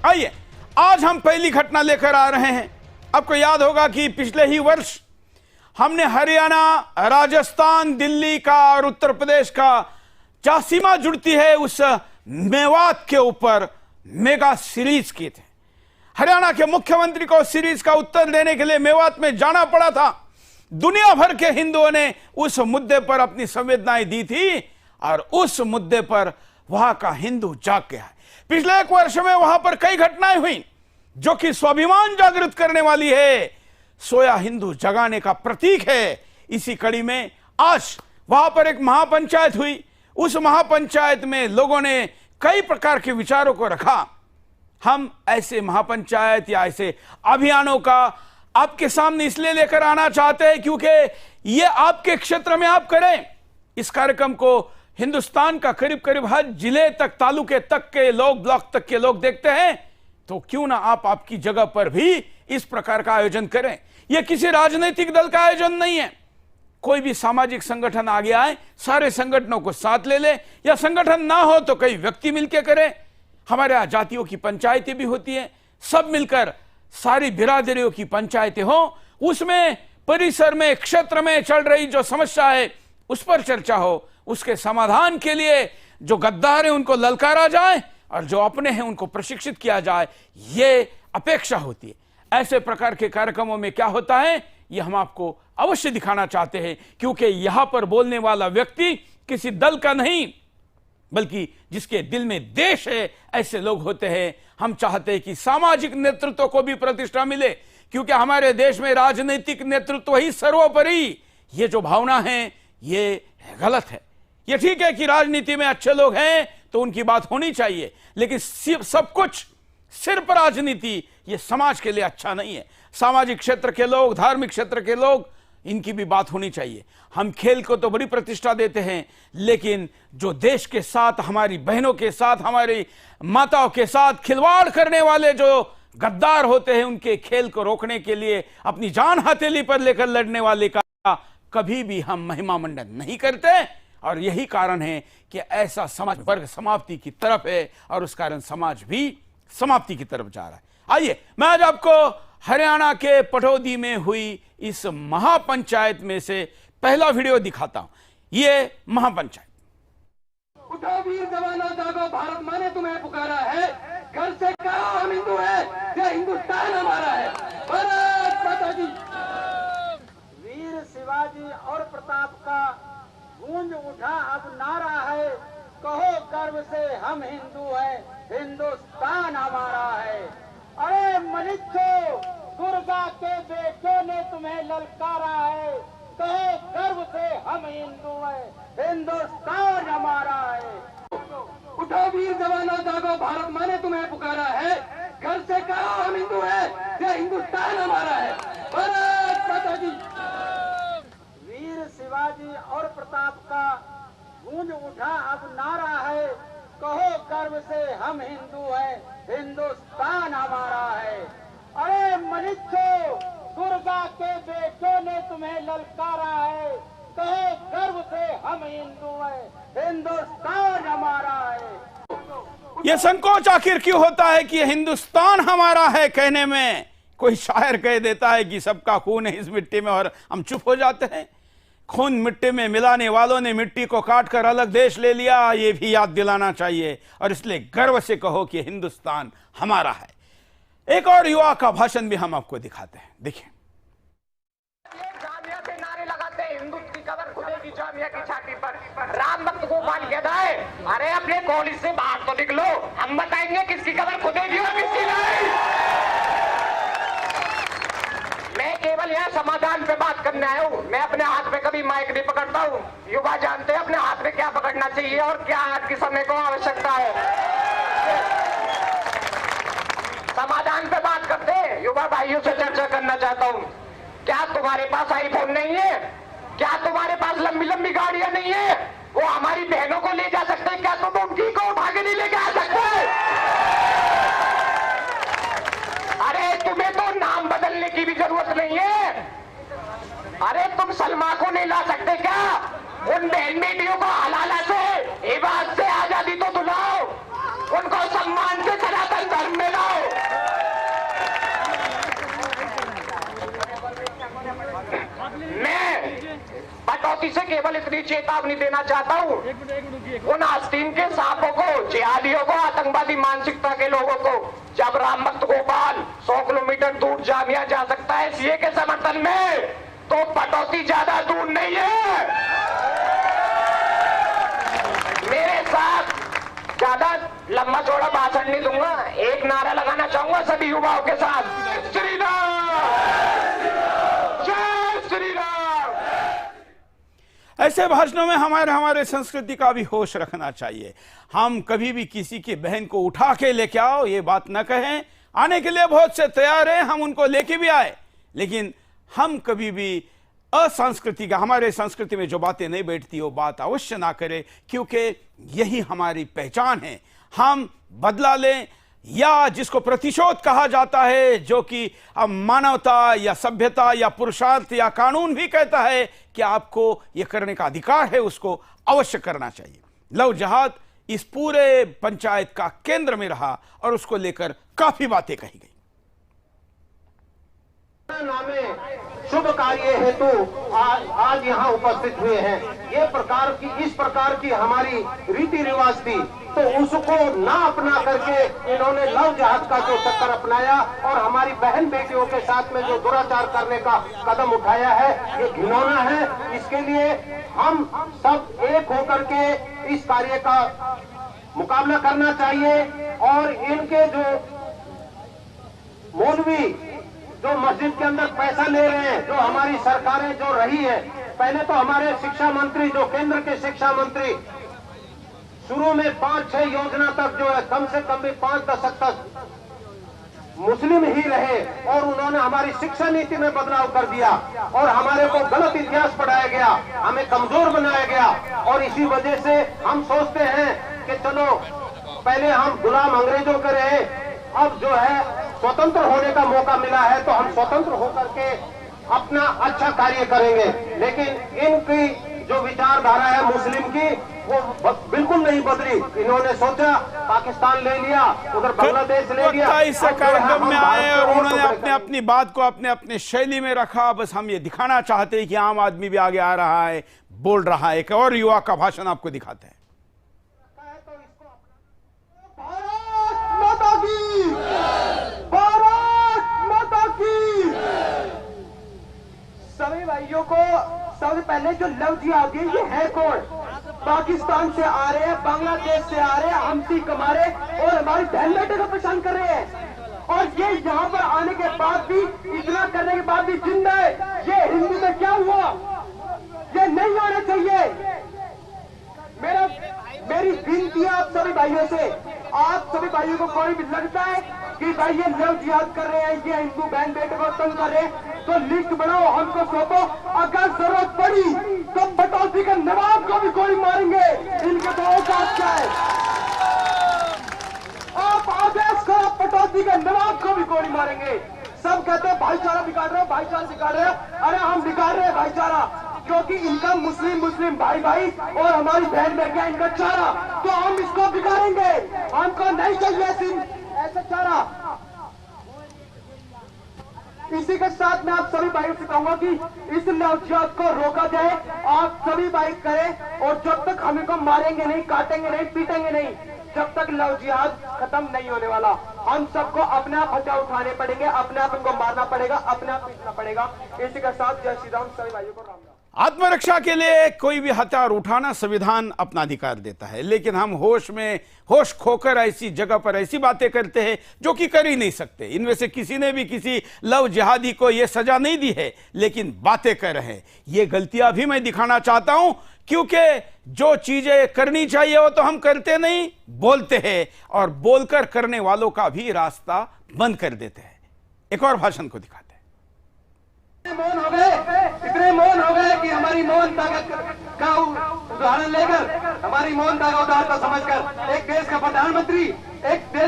आइए, आज हम पहली घटना लेकर आ रहे हैं। आपको याद होगा कि पिछले ही वर्ष हमने हरियाणा, राजस्थान, दिल्ली का और उत्तर प्रदेश का जहां सीमा जुड़ती है उस मेवात के ऊपर मेगा सीरीज किए थे। हरियाणा के मुख्यमंत्री को सीरीज का उत्तर देने के लिए मेवात में जाना पड़ा था। दुनिया भर के हिंदुओं ने उस मुद्दे पर अपनी संवेदनाएं दी थी और उस मुद्दे पर वहां का हिंदू जाग गया है। पिछले एक वर्ष में वहां पर कई घटनाएं हुई जो कि स्वाभिमान जागृत करने वाली है, सोया हिंदू जगाने का प्रतीक है। इसी कड़ी में आज वहां पर एक महापंचायत हुई। उस महापंचायत में लोगों ने कई प्रकार के विचारों को रखा। हम ऐसे महापंचायत या ऐसे अभियानों का आपके सामने इसलिए लेकर आना चाहते हैं क्योंकि ये आपके क्षेत्र में आप करें। इस कार्यक्रम को हिंदुस्तान का करीब करीब हर जिले तक, तालुके तक के लोग, ब्लॉक तक के लोग देखते हैं, तो क्यों ना आप आपकी जगह पर भी इस प्रकार का आयोजन करें। यह किसी राजनीतिक दल का आयोजन नहीं है। कोई भी सामाजिक संगठन आगे आए, सारे संगठनों को साथ ले ले, या संगठन ना हो तो कई व्यक्ति मिलकर करें। हमारे यहां जातियों की पंचायतें भी होती हैं, सब मिलकर सारी बिरादरियों की पंचायतें हो, उसमें परिसर में, क्षेत्र में चल रही जो समस्या है उस पर चर्चा हो, उसके समाधान के लिए जो गद्दार है उनको ललकारा जाए और जो अपने हैं उनको प्रशिक्षित किया जाए, ये अपेक्षा होती है। ऐसे प्रकार के कार्यक्रमों में क्या होता है ये हम आपको अवश्य दिखाना चाहते हैं, क्योंकि यहां पर बोलने वाला व्यक्ति किसी दल का नहीं बल्कि जिसके दिल में देश है, ऐसे लोग होते हैं। हम चाहते हैं कि सामाजिक नेतृत्व को भी प्रतिष्ठा मिले, क्योंकि हमारे देश में राजनीतिक नेतृत्व ही सर्वोपरि। ये जो भावना है ये गलत है। ये ठीक है कि राजनीति में अच्छे लोग हैं तो उनकी बात होनी चाहिए, लेकिन सब कुछ सिर्फ राजनीति ये समाज के लिए अच्छा नहीं है। सामाजिक क्षेत्र के लोग, धार्मिक क्षेत्र के लोग, इनकी भी बात होनी चाहिए। हम खेल को तो बड़ी प्रतिष्ठा देते हैं, लेकिन जो देश के साथ, हमारी बहनों के साथ, हमारी माताओं के साथ खिलवाड़ करने वाले जो गद्दार होते हैं, उनके खेल को रोकने के लिए अपनी जान हथेली पर लेकर लड़ने वाले का कभी भी हम महिमा मंडन नहीं करते। और यही कारण है कि ऐसा समाज वर्ग समाप्ति की तरफ है और उस कारण समाज भी समाप्ति की तरफ जा रहा है। आइए, मैं आज आपको हरियाणा के पटौदी में हुई इस महापंचायत में से पहला वीडियो दिखाता हूं। ये महापंचायत। उठो वीर जवानों, जागो, भारत माँ ने तुम्हें पुकारा है। घर से कहो हम हिंदू हैं, ये हिंदुस्तान हमारा है। भारत माता की। वीर शिवाजी और प्रताप का गूंज उठा अब नारा है। कहो गर्व से हम हिंदू हैं, हिंदुस्तान हमारा है। अरे मनुष्यों, दुर्गा के बेटों ने तुम्हें ललकारा है। कहो गर्व से हम हिंदू हैं, हिंदुस्तान हमारा है। उठो वीर जवानों, जागो, भारत माँ ने तुम्हें पुकारा है। घर से कहो हम हिंदू हैं, ये हिंदुस्तान हमारा है। भारत माता की। वीर शिवाजी और प्रताप का गूंज उठा अब नारा है। कहो गर्व से हम हिंदू हैं, हिंदुस्तान हमारा है। अरे मनुष्यों, दुर्गा के बेटों ने तुम्हें ललकारा है। कहो गर्व से हम हिंदू हैं, हिंदुस्तान हमारा है। यह संकोच आखिर क्यों होता है कि हिंदुस्तान हमारा है कहने में? कोई शायर कह देता है कि सबका खून है इस मिट्टी में और हम चुप हो जाते हैं। खून मिट्टी में मिलाने वालों ने मिट्टी को काटकर अलग देश ले लिया, ये भी याद दिलाना चाहिए। और इसलिए गर्व से कहो कि हिंदुस्तान हमारा है। एक और युवा का भाषण भी हम आपको दिखाते हैं, देखिए। जामिया से नारे लगाते हैं, हिंदू की कबर खुदेगी जामिया की छाती पर। राम भक्त गोपाल कहता है, अरे अपने कॉलेज से बाहर तो निकलो, हम बताएंगे किसकी कबर खुदेगी और किसकी नहीं। मैं केवल यह समाधान पे बात करने आया हूँ। मैं अपने हाथ में कभी माइक नहीं पकड़ता हूँ। युवा जानते हैं अपने हाथ में क्या पकड़ना चाहिए और क्या आज के समय को आवश्यकता है। समाधान पे बात करते हैं। युवा भाइयों से चर्चा करना चाहता हूँ। क्या तुम्हारे पास आईफोन नहीं है? क्या तुम्हारे पास लंबी लंबी गाड़ियां नहीं है? वो हमारी बहनों को ले जा सकते हैं, क्या तुम उनकी को उठा के नहीं लेके आ सकते? अरे तुम्हें तो नाम बदलने की भी जरूरत नहीं है। अरे तुम सलमा को नहीं ला सकते क्या? उन बहन बेटियों को हलाला से, इबादत से आजादी तो दिलाओ, उनको सम्मान से सनातन धर्म में लाओ। कटौती से केवल इतनी चेतावनी देना चाहता हूँ, उन आस्तीन के सांपों को, जिहादियों को, आतंकवादी मानसिकता के लोगों को, जब राम भक्त गोपाल 100 किलोमीटर दूर जामिया जा सकता है सीए के समर्थन में, तो कटौती ज्यादा दूर नहीं है। मेरे साथ ज्यादा लंबा चौड़ा भाषण नहीं दूंगा, एक नारा लगाना चाहूंगा सभी युवाओं के साथ, श्री राम, जय श्री राम। ऐसे भाषणों में हमारे संस्कृति का भी होश रखना चाहिए। हम कभी भी किसी की बहन को उठा के लेके आओ ये बात न कहें। आने के लिए बहुत से तैयार हैं, हम उनको लेके भी आए, लेकिन हम कभी भी असंस्कृति का, हमारे संस्कृति में जो बातें नहीं बैठती वो बात अवश्य ना करें, क्योंकि यही हमारी पहचान है। हम बदला लें या जिसको प्रतिशोध कहा जाता है, जो कि मानवता या सभ्यता या पुरुषार्थ या कानून भी कहता है कि आपको यह करने का अधिकार है, उसको अवश्य करना चाहिए। लव जिहाद इस पूरे पंचायत का केंद्र में रहा और उसको लेकर काफी बातें कही गई। नामे शुभ कार्य हेतु आज यहाँ उपस्थित हुए हैं। इस प्रकार की हमारी रीति रिवाज थी, तो उसको ना अपना करके इन्होंने लव जिहाद का जो चक्कर अपनाया और हमारी बहन बेटियों के साथ में जो दुराचार करने का कदम उठाया है, ये घिनौना है। इसके लिए हम सब एक होकर के इस कार्य का मुकाबला करना चाहिए और इनके जो मौलवी जो मस्जिद के अंदर पैसा ले रहे हैं, जो हमारी सरकारें जो रही है, पहले तो हमारे शिक्षा मंत्री, जो केंद्र के शिक्षा मंत्री, शुरू में 5-6 योजना तक जो है, कम से कम भी 5 दशक तक मुस्लिम ही रहे और उन्होंने हमारी शिक्षा नीति में बदलाव कर दिया और हमारे को गलत इतिहास पढ़ाया गया, हमें कमजोर बनाया गया। और इसी वजह से हम सोचते हैं कि चलो पहले हम गुलाम अंग्रेजों के रहे, अब जो है स्वतंत्र होने का मौका मिला है तो हम स्वतंत्र होकर के अपना अच्छा कार्य करेंगे। लेकिन इनकी जो विचारधारा है मुस्लिम की, वो बिल्कुल नहीं बदली। इन्होंने सोचा पाकिस्तान ले लिया, उधर बांग्लादेश ले लिया। इस कार्यक्रम में आए और उन्होंने अपनी बात को अपने शैली में रखा। बस हम ये दिखाना चाहते हैं कि आम आदमी भी आगे आ रहा है, बोल रहा है। एक और युवा का भाषण आपको दिखाते हैं। सभी भाइयों को सबसे पहले जो लव जिहाद है, ये है कौन? पाकिस्तान से आ रहे हैं, बांग्लादेश से आ रहे हैं, हमसी कमा रहे और हमारी बहन बेटे को परेशान कर रहे हैं। और ये यहाँ पर आने के बाद भी, इतना करने के बाद भी जिंदा है। ये हिंदू में क्या हुआ? ये नहीं होना चाहिए। मेरी विनती है आप सभी भाइयों से, आप सभी भाइयों को कोई भी लगता है कि भाई ये लव जिहाद कर रहे हैं, ये हिंदू बहन बेटे को तंग कर रहे हैं, तो लिस्ट बनाओ, हमको सौंपो। अगर जरूरत पड़ी तो बटौती के नवाब को भी गोली मारेंगे। इनके तो औकात क्या है? आप आदेश करो, बटौती के नवाब को भी गोली मारेंगे। सब कहते हैं भाईचारा बिगाड़ रहे हो, भाईचारा बिगाड़ रहे हो। अरे हम बिगाड़ रहे हैं भाईचारा, क्योंकि इनका मुस्लिम भाई और हमारी बहन बेटियां इनका चारा, तो हम इसको बिगाड़ेंगे। हमको नहीं चाहिए ऐसा चारा। इसी के साथ मैं आप सभी भाइयों से कहूंगा कि इस लव जिहाद को रोका जाए। आप सभी भाई करें और जब तक हम इनको मारेंगे नहीं, काटेंगे नहीं, पीटेंगे नहीं, जब तक लव जिहाद खत्म नहीं होने वाला। हम सबको अपने आप हथियार उठाने पड़ेंगे, अपने आप इनको मारना पड़ेगा, अपने आप पीटना पड़ेगा। इसी के साथ जय श्री राम, सभी भाइयों को राम राम। आत्मरक्षा के लिए कोई भी हथियार उठाना संविधान अपना अधिकार देता है, लेकिन हम होश खोकर ऐसी जगह पर ऐसी बातें करते हैं जो कि कर ही नहीं सकते। इनमें से किसी ने भी किसी लव जिहादी को यह सजा नहीं दी है, लेकिन बातें कर रहे हैं। ये गलतियां भी मैं दिखाना चाहता हूं, क्योंकि जो चीजें करनी चाहिए वो तो हम करते नहीं, बोलते हैं, और बोलकर करने वालों का भी रास्ता बंद कर देते हैं। एक और भाषण को दिखाते हैं। मौन हो गए, इतने मौन हो गए कि हमारी मौन ताकत का उदाहरण लेकर, हमारी मौनता का उदाहरण समझकर एक देश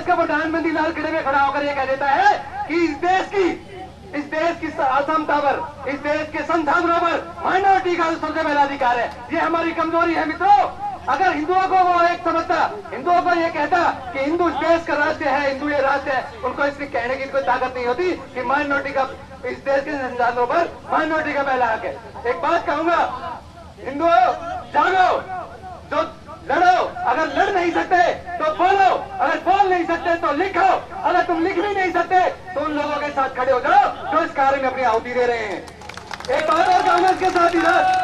का प्रधानमंत्री लाल किले में खड़ा होकर यह कह देता है कि इस देश की असमता पर, इस देश के संसाधनों पर माइनॉरिटी का सबसे पहला अधिकार है। ये हमारी कमजोरी है मित्रों। अगर हिंदुओं को वो एक समझता, हिंदुओं को ये कहता कि हिंदू इस देश का राष्ट्र है, हिंदू ये राष्ट्र है, उनको इसकी कहने की कोई ताकत नहीं होती कि माइनॉरिटी का, इस देश के संसाधनों पर माइनॉरिटी का पहला हक है। एक बात कहूंगा, हिंदुओं जागो, जो लड़ो, अगर लड़ नहीं सकते तो बोलो, अगर बोल नहीं सकते तो लिखो, अगर तुम लिख भी नहीं सकते तो उन लोगों के साथ खड़े हो जाओ जो इस कार्य में अपनी आहुति दे रहे हैं। एक बात और कांग्रेस के साथ इधर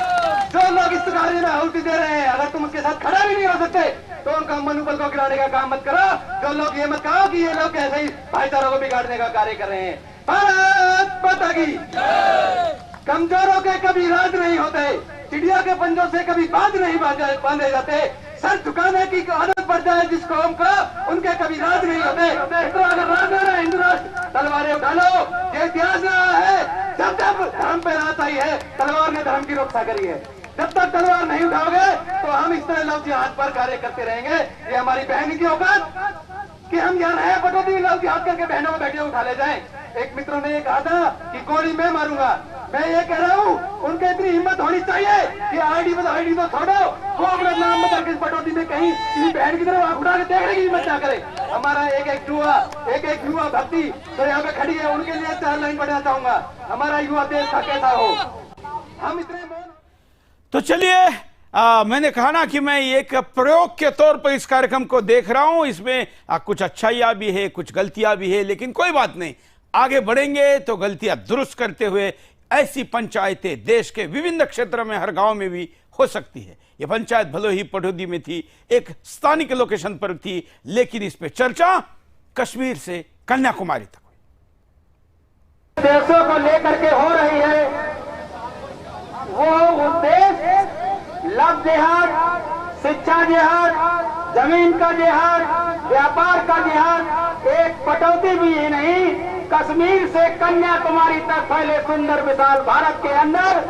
जो लोग इस कार्य में आहुति दे रहे हैं, अगर तुम उसके साथ खड़ा भी नहीं हो सकते तो उनका मनोबल को गिराने का काम मत करो। जो लोग ये मत कहो कि ये लोग ऐसे ही भाईचारा को बिगाड़ने का कार्य कर रहे हैं। भारत माता की। कमजोरों के कभी राज नहीं होते, चिड़िया के पंजों से कभी बांध नहीं बांधे जाते। सर झुकाने की आदत पड़ जाए जिस कौम को, उनके कभी राज नहीं होते। तो अगर राज है हिंदू राष्ट्र, तलवारें उठा लो। ये इतिहास रहा है, जब जब धर्म पे राज आई है तलवार ने धर्म की रक्षा करी है। जब तक तलवार नहीं उठाओगे तो हम इस तरह लव जिहाद पर कार्य करते रहेंगे। ये हमारी बहन की औकात कि हम यहाँ रहे पटोती लव जिहाद करके बहनों को बेटियों उठा ले जाएं। एक मित्रों ने ये कहा था कि गोली मैं मारूंगा, मैं ये कह रहा हूँ उनके इतनी हिम्मत होनी चाहिए कि आईडी तो छोड़ो, वो अपना नाम बता के पटोती में कहीं किसी बहन की तरफ आंख उठा के देखने की हिम्मत ना करे। हमारा एक युवा भक्ति तो यहाँ पे खड़ी है, उनके लिए 4 लाइन पढ़ना चाहूंगा। हमारा युवा देश का कैसा हो, हम इतने तो चलिए, मैंने कहा ना कि मैं एक प्रयोग के तौर पर इस कार्यक्रम को देख रहा हूं। इसमें कुछ अच्छाइयां भी है, कुछ गलतियां भी है, लेकिन कोई बात नहीं, आगे बढ़ेंगे तो गलतियां दुरुस्त करते हुए ऐसी पंचायतें देश के विभिन्न क्षेत्रों में, हर गांव में भी हो सकती है। यह पंचायत भले ही पटौदी में थी, एक स्थानिक लोकेशन पर थी, लेकिन इस पे चर्चा कश्मीर से कन्याकुमारी तक देशों को लेकर के हो रही है। वो उद्देश्य लव जिहाद, शिक्षा जिहाद, जमीन का जिहाद, व्यापार का जिहाद, एक पटौदी भी ही नहीं, कश्मीर से कन्याकुमारी तक फैले सुंदर विशाल भारत के अंदर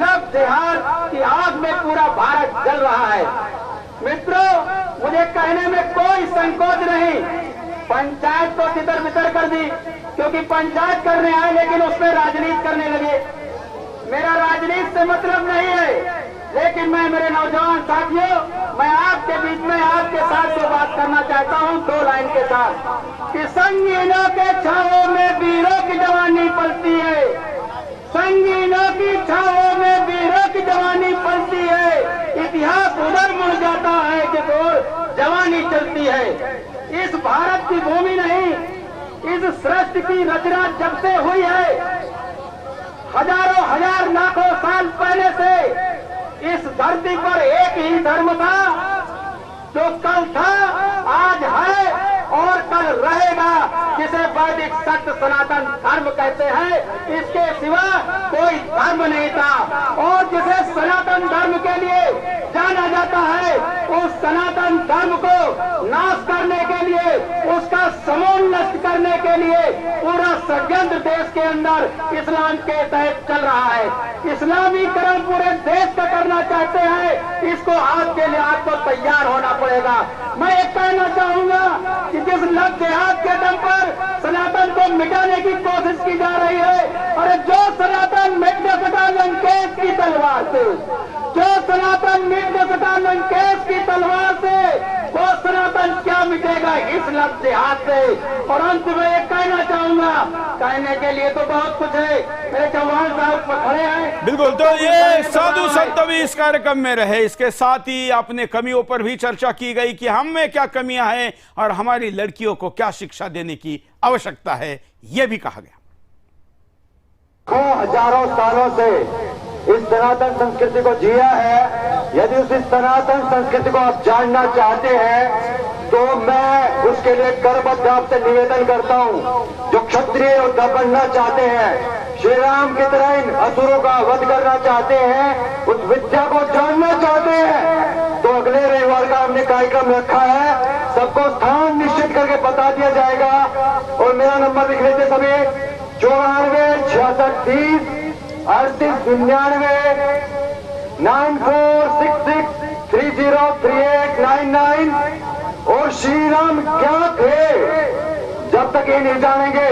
लव जिहाद की आग में पूरा भारत जल रहा है। मित्रों, मुझे कहने में कोई संकोच नहीं। पंचायत तो तितर बितर कर दी, क्योंकि पंचायत करने आए लेकिन उसमें राजनीति करने लगे। मेरा राजनीति से मतलब नहीं है, लेकिन मैं मेरे नौजवान साथियों, मैं आपके बीच में आपके साथ जो बात करना चाहता हूं 2 लाइन के साथ कि संगीनों के छावों में वीरों की जवानी पलती है, संगीनों की छावों में वीरों की जवानी पलती है। इतिहास उधर मुड़ जाता है कि तो जवानी चलती है। इस भारत की भूमि नहीं, इस सृष्टि की रचना जब से हुई है, हजारों हजार लाखों साल पहले से इस धरती पर एक ही धर्म था, जो कल था, आज है और कल रहेगा, जिसे वैदिक सत्य सनातन धर्म कहते हैं। इसके सिवा कोई धर्म नहीं था, और जिसे सनातन धर्म के लिए जाना जाता है, उस सनातन धर्म को नाश करने के लिए, उसका समोन्नत करने के लिए पूरा षड्यंत्र देश के अंदर इस्लाम के तहत चल रहा है। इस्लामीकरण पूरे देश का करना चाहते हैं, इसको आज के लिए आपको तैयार होना पड़ेगा। मैं एक कहना चाहूंगा कि जिस लव जिहाद के दम पर सनातन को मिटाने की कोशिश की जा रही है, और जो सनातन मिट न सका लंकेश की तलवार से, जो सनातन मिट न सका लंकेश की तलवार से, वो सनातन क्या मिटेगा इस लव जिहाद से। और अंत में एक कहना चाहूंगा, कहने के लिए तो बहुत कुछ है, मेरे चौहान साहब खड़े हैं। बिल्कुल, तो ये साधु संत भी इस कार्यक्रम में रहे। इसके साथ ही अपने कमियों पर भी चर्चा की गई कि हम में क्या कमियां हैं और हमारी लड़कियों को क्या शिक्षा देने की आवश्यकता है, यह भी कहा गया। हजारों सालों से इस सनातन संस्कृति को जिया है। यदि उस सनातन संस्कृति को आप जानना चाहते हैं तो मैं उसके लिए करबद्ध आपसे निवेदन करता हूं। जो क्षत्रिय बनना चाहते हैं, श्री राम की तरह इन असुरों का वध करना चाहते हैं, उस विद्या को जानना चाहते हैं, तो अगले रविवार का हमने कार्यक्रम रखा है। सबको स्थान निश्चित करके बता दिया जाएगा। और मेरा नंबर लिख लेते सभी 94 66 30 38 99 9466 303899। और श्री राम क्या थे, जब तक ये नहीं जानेंगे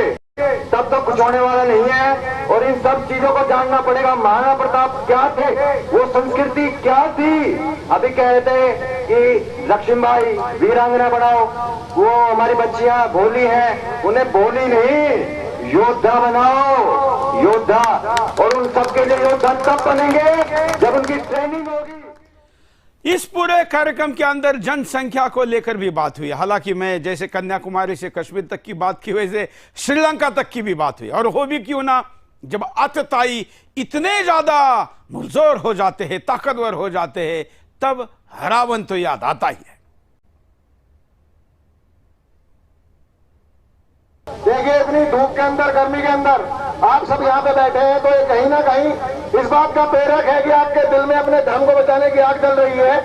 तब तक कुछ होने वाला नहीं है। और इन सब चीजों को जानना पड़ेगा। महाराणा प्रताप क्या थे, वो संस्कृति क्या थी। अभी कह रहे थे कि लक्ष्मीबाई वीरांगना बनाओ, वो हमारी बच्चियां भोली हैं, उन्हें भोली नहीं, योद्धा बनाओ, योद्धा। और उन सबके लिए योद्धा तब बनेंगे जब उनकी ट्रेनिंग होगी। इस पूरे कार्यक्रम के अंदर जनसंख्या को लेकर भी बात हुई। हालांकि मैं जैसे कन्याकुमारी से कश्मीर तक की बात की, वैसे श्रीलंका तक की भी बात हुई। और हो भी क्यों ना, जब आतताई इतने ज्यादा मुर्जोर हो जाते हैं, ताकतवर हो जाते हैं, तब रावण तो याद आता ही है। देखिए, इतनी धूप के अंदर, गर्मी के अंदर आप सब यहाँ पे बैठे हैं, तो ये कहीं ना कहीं इस बात का प्रेरक है कि आपके दिल में अपने धर्म को बचाने की आग जल रही है।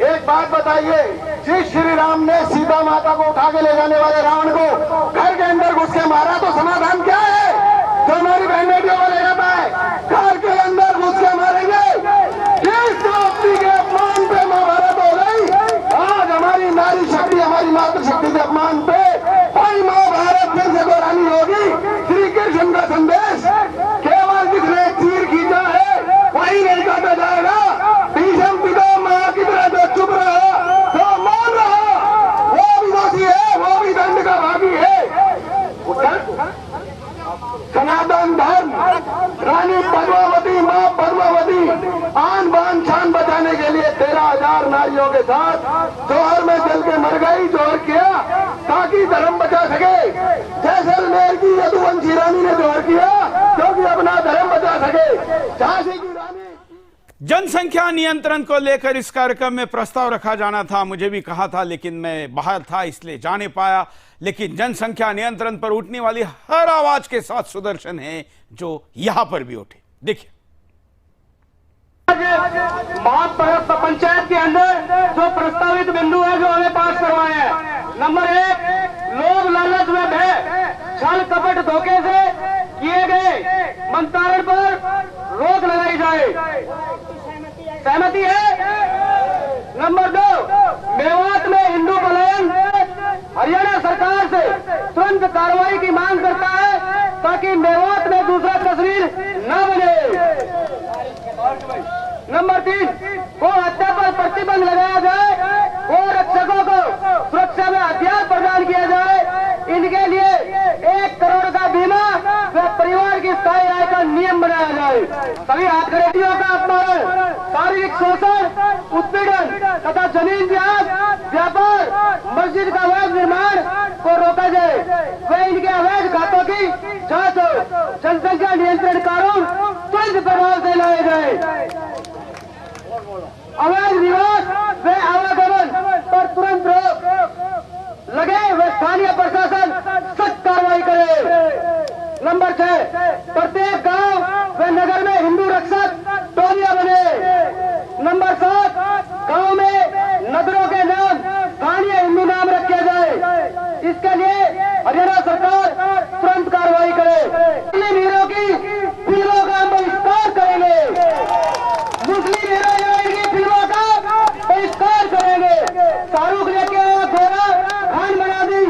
एक बात बताइए, जिस श्री राम ने सीता माता को उठा के ले जाने वाले रावण को घर के अंदर घुस के मारा, तो समाधान क्या है? जो हमारी बहन बेटियों को ले जाता है, घर के अंदर घुस के मारेंगे। किस द्रौपदी के अपमान पे महाभारत हो गई? आज हमारी नारी शक्ति, हमारी मातृशक्ति के अपमान पे भाई महाभारत फिर से दोहरानी होगी। श्री कृष्ण का संदेश केवल जिसने तीर खींचा है वही नहीं काटा जाएगा। भीष्म पितामह मां की तरह जो चुप रहा, जो मौन रहा, वो भी दोषी है, वो भी दंड का भागी है। सनातन धर्म, रानी पद्मावती, मां पद्मावती आन बान शान बचाने के लिए 13,000 नारियों के साथ जोहर में जल के मर गई। जोहर किया ताकि धर्म बचा सके। जैसलमेर की यदुवंशी रानी ने जोहर किया क्योंकि अपना धर्म बचा सके। झांसी की रानी। जनसंख्या नियंत्रण को लेकर इस कार्यक्रम में प्रस्ताव रखा जाना था, मुझे भी कहा था, लेकिन मैं बाहर था इसलिए जा नहीं पाया। लेकिन जनसंख्या नियंत्रण पर उठने वाली हर आवाज के साथ सुदर्शन है जो यहां पर भी उठे। देखिए, पंचायत के अंदर जो प्रस्तावित बिंदु है जो हमें पास करवाए हैं। नंबर 1, लोभ लालच में भय, छल कपट धोखे से किए गए मंत्रारण पर रोक लगाई जाए। सहमति है? नंबर 2, मेवात में हिंदू पलायन हरियाणा सरकार से तुरंत कार्रवाई की मांग करता है ताकि मेवात में दूसरा कश्मीर न बने। नंबर 3, गो हत्या पर प्रतिबंध लगाया जाए, गो रक्षकों को सुरक्षा में हथियार प्रदान किया जाए, इनके लिए 1 करोड़ का बीमा व परिवार की स्थायी आय का नियम बनाया जाए। सभी हाथकड़ियों का अपमान, शारीरिक शोषण, उत्पीड़न तथा जमीन जायदाद व्यापार, मस्जिद का अवैध निर्माण को रोका जाए व इनके अवैध खातों की जांच हो। जनसंख्या नियंत्रण कानून तुरंत प्रभाव से लाए जाए। अवैध निवास व आवागमन पर तुरंत रोक लगे व स्थानीय प्रशासन सख्त कार्रवाई करे। नंबर 6, प्रत्येक गांव व नगर में हिंदू रक्षक टोलियां बने। नंबर 7, गांव में नगरों के नाम स्थानीय हिंदू नाम रखे जाए। इसके लिए हरियाणा सरकार तुरंत कार्रवाई करे। मुस्लिम हीरो की फिल्मों का बहिष्कार करेंगे। मुस्लिम हीरो की फिल्मों का बहिष्कार करेंगे। शाहरुख लेके घोड़ा खान बना दी,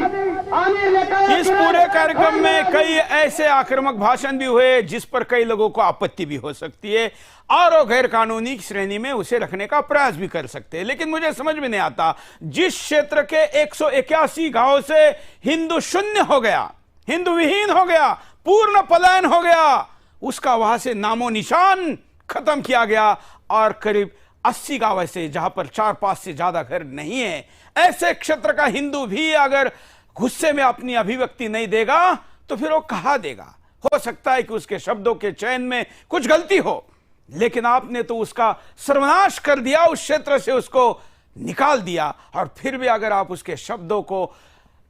आमिर लेकर। इस पूरे कार्यक्रम में कई ऐसे आक्रामक भाषण भी हुए जिस पर कई लोगों को आपत्ति भी हो सकती है और वो गैर कानूनी श्रेणी में उसे रखने का प्रयास भी कर सकते हैं। लेकिन मुझे समझ में नहीं आता, जिस क्षेत्र के 181 गांवों से हिंदू शून्य हो गया, हिंदू विहीन हो गया, पूर्ण पलायन हो गया, उसका वहां से नामो निशान खत्म किया गया। और करीब 80 गांव ऐसे जहां पर 4-5 से ज्यादा घर नहीं है, ऐसे क्षेत्र का हिंदू भी अगर गुस्से में अपनी अभिव्यक्ति नहीं देगा तो फिर वो कहां देगा? हो सकता है कि उसके शब्दों के चयन में कुछ गलती हो, लेकिन आपने तो उसका सर्वनाश कर दिया, उस क्षेत्र से उसको निकाल दिया। और फिर भी अगर आप उसके शब्दों को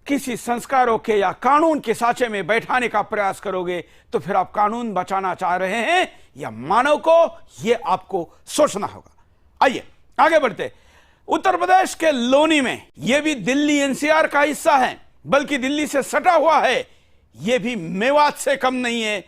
किसी संस्कारों के या कानून के साँचे में बैठाने का प्रयास करोगे तो फिर आप कानून बचाना चाह रहे हैं या मानव को, यह आपको सोचना होगा। आइए आगे बढ़ते। उत्तर प्रदेश के लोनी में यह भी दिल्ली एनसीआर का हिस्सा है, बल्कि दिल्ली से सटा हुआ है। यह भी मेवात से कम नहीं है।